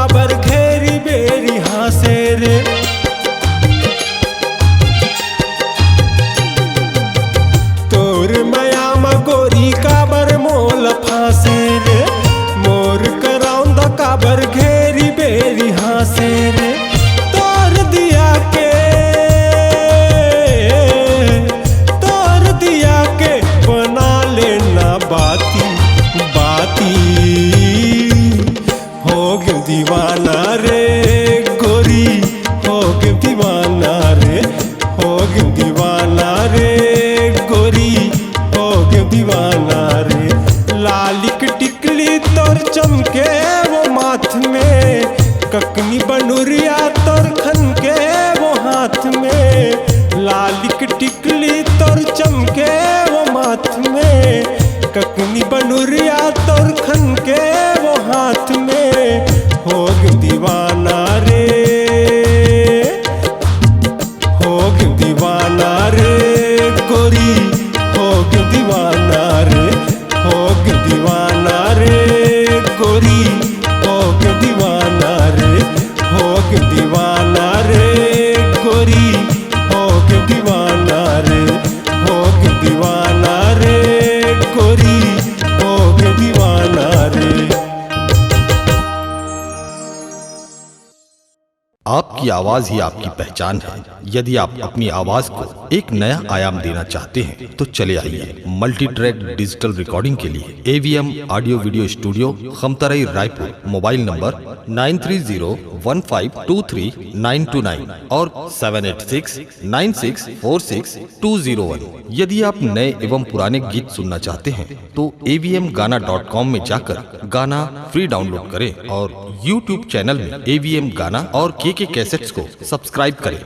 काबर घेरी बेरी हासे रे। तोर माया मा गोरी काबर मोल फांसे रे। मोर करौंद काबर घेरी बेरी हासे रे। तोर दिया के बना लेना बाती बाती। हो गयो दीवाना रे गोरी, हो गयो दीवाना रे, हो गयो दीवाना रे गोरी, हो गयो दीवाना रे। लालिक टिकली तोर चमके वो माथ में, ककनी बनुरिया तोर खन के वो हाथ में। लालिक टिकली तोर चमके वो माथ में, ककनी बनुरिया तोर खन के वो हाथ में। हो गयो दीवाना रे, हो गयो दीवाना रे गोरी, हो गयो दीवाना रे, हो गयो दीवाना रे गोरी, हो गयो दीवाना रे, हो गयो दीवाना रे गोरी, हो गयो दीवाना रे, हो गयो दीवाना रे गोरी, हो गयो दीवाना रे। आपकी आवाज ही आपकी पहचान है। यदि आप अपनी आवाज को एक नया आयाम देना चाहते हैं तो चले आइए मल्टी ट्रैक डिजिटल रिकॉर्डिंग के लिए AVM audio video studio, Khamtarai, Raipur. Mobile number 9301523929 और 7869646201। यदि आप नए एवं पुराने गीत सुनना चाहते हैं तो avmgana.com में जाकर गाना फ्री डाउनलोड करें और YouTube चैनल में AVM गाना और KK कैसेट्स को सब्सक्राइब करें।